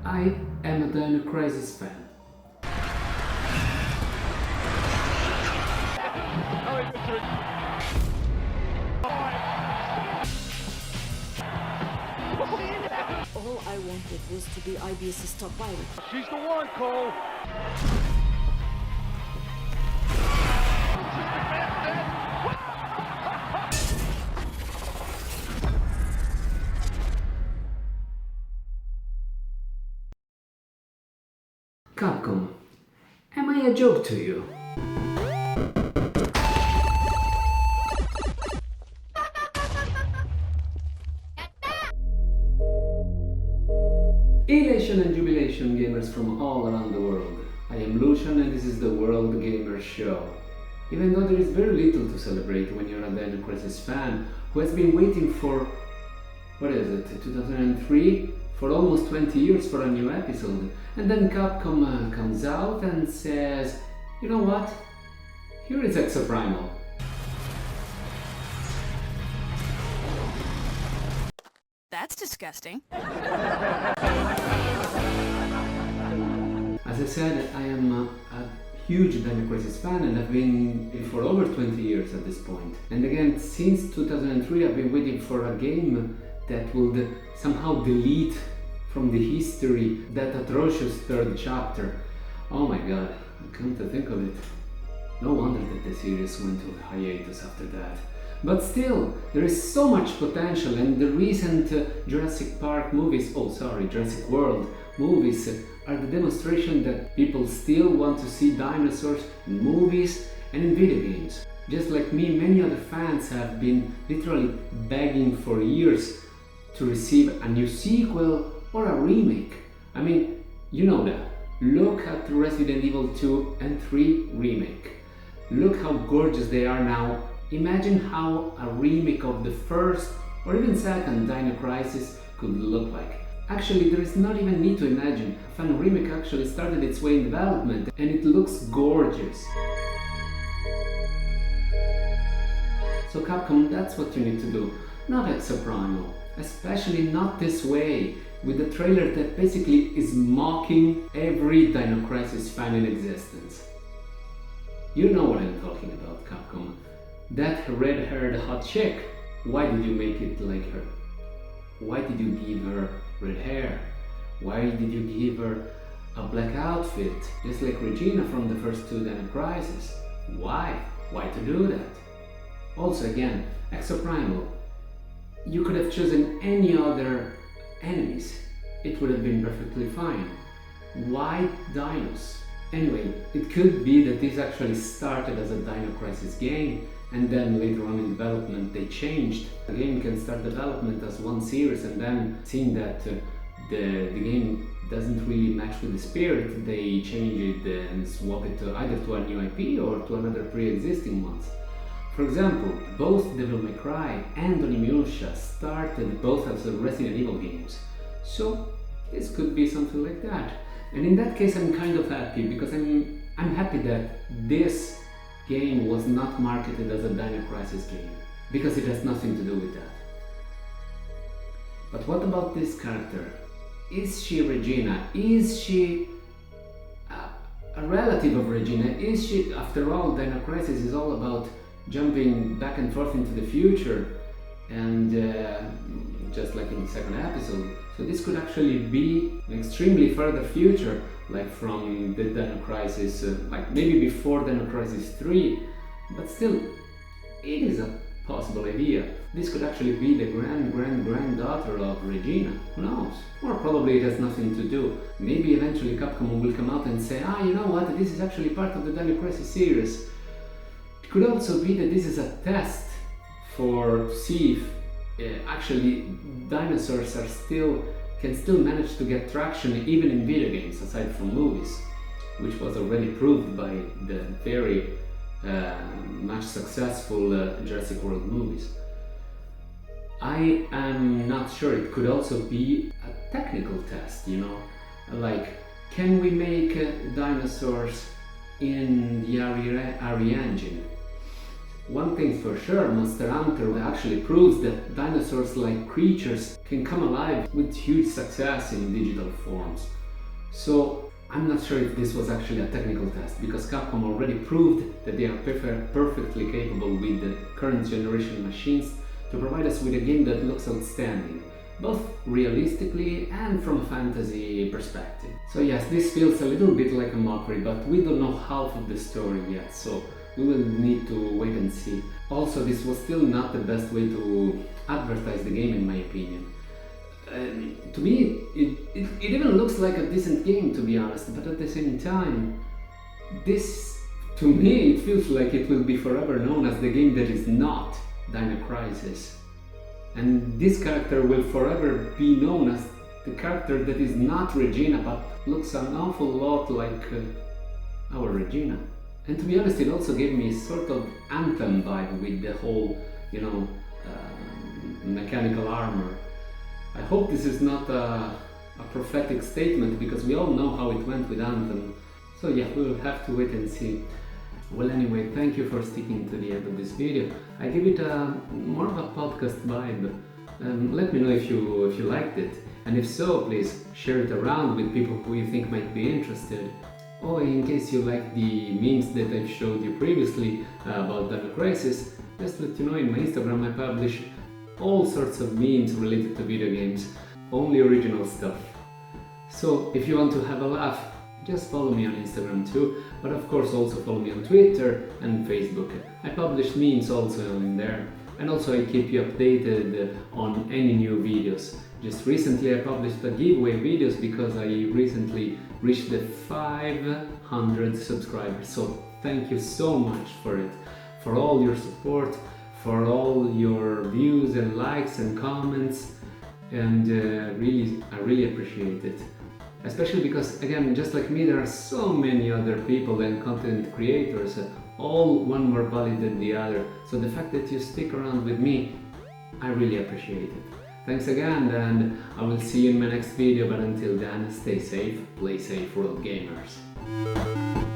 I am a Dino Crisis fan. All I wanted was to be IBS's top pilot. She's the one, Cole. Capcom, am I a joke to you? Elation and jubilation gamers from all around the world. I am Lucian and this is the World Gamer Show. Even though there is very little to celebrate when you're a Dino Crisis fan who has been waiting for, 2003? For almost 20 years for a new episode. And then Capcom comes out and says, you know what? Here is Exoprimal. That's disgusting. As I said, I am a huge Dino Crisis fan and I've been for over 20 years at this point. And again, since 2003 I've been waiting for a game that would somehow delete from the history that atrocious third chapter. Oh my god, I come to think of it. No wonder that the series went to hiatus after that. But still, there is so much potential, and the recent Jurassic World movies are the demonstration that people still want to see dinosaurs in movies and in video games. Just like me, many other fans have been literally begging for years to receive a new sequel or a remake. I mean, you know that. Look at Resident Evil 2 and 3 remake. Look how gorgeous they are now. Imagine how a remake of the first or even second Dino Crisis could look like. Actually, there is not even need to imagine. A fan remake actually started its way in development and it looks gorgeous. So Capcom, that's what you need to do. Not Exoprimal. Especially not this way, with a trailer that basically is mocking every Dino Crisis fan in existence. You know what I'm talking about, Capcom. That red-haired hot chick, why did you make it like her? Why did you give her red hair? Why did you give her a black outfit, just like Regina from the first two Dino Crisis? Why? Why to do that? Also again, Exoprimal. You could have chosen any other enemies. It would have been perfectly fine. Why dinos? Anyway, it could be that this actually started as a Dino Crisis game and then later on in development they changed. The game can start development as one series and then seeing that the game doesn't really match with the spirit, they change it and swap it either to a new IP or to another pre-existing ones. For example, both Devil May Cry and Onimusha started both as Resident Evil games. So this could be something like that. And in that case I'm kind of happy because I'm happy that this game was not marketed as a Dino Crisis game, because it has nothing to do with that. But what about this character? Is she Regina? Is she a relative of Regina? Is she, after all, Dino Crisis is all about jumping back and forth into the future, and just like in the second episode. So this could actually be an extremely further future, like from the Dino Crisis, like maybe before Dino Crisis 3, but still, it is a possible idea. This could actually be the granddaughter of Regina, who knows? Or probably it has nothing to do. Maybe eventually Capcom will come out and say, you know what, this is actually part of the Dino Crisis series. It could also be that this is a test to see if actually dinosaurs can still manage to get traction even in video games aside from movies, which was already proved by the very much successful Jurassic World movies. I am not sure. It could also be a technical test, you know, like can we make dinosaurs in the RE engine? One thing's for sure, Monster Hunter actually proves that dinosaurs-like creatures can come alive with huge success in digital forms. So I'm not sure if this was actually a technical test, because Capcom already proved that they are perfectly capable with the current generation machines to provide us with a game that looks outstanding, both realistically and from a fantasy perspective. So yes, this feels a little bit like a mockery, but we don't know half of the story yet, so we will need to wait and see. Also, this was still not the best way to advertise the game in my opinion. To me, it even looks like a decent game, to be honest, but at the same time, this, to me, it feels like it will be forever known as the game that is not Dino Crisis. And this character will forever be known as the character that is not Regina, but looks an awful lot like our Regina. And to be honest, it also gave me a sort of Anthem vibe with the whole, mechanical armor. I hope this is not a prophetic statement, because we all know how it went with Anthem. So yeah, we will have to wait and see. Well, anyway, thank you for sticking to the end of this video. I give it more of a podcast vibe. Let me know if you liked it, and if so, please share it around with people who you think might be interested. Or in case you like the memes that I've showed you previously about Dino Crisis, just let you know, in my Instagram I publish all sorts of memes related to video games, only original stuff. So if you want to have a laugh, just follow me on Instagram too, but of course also follow me on Twitter and Facebook. I publish memes also in there, and also I keep you updated on any new videos. Just recently I published a giveaway videos because I recently reached the 500 subscribers, so thank you so much for it, for all your support, for all your views and likes and comments, and I really appreciate it. Especially because, again, just like me, there are so many other people and content creators, all one more valid than the other. So the fact that you stick around with me, I really appreciate it. Thanks again, and I will see you in my next video, but until then, stay safe, play safe, world gamers.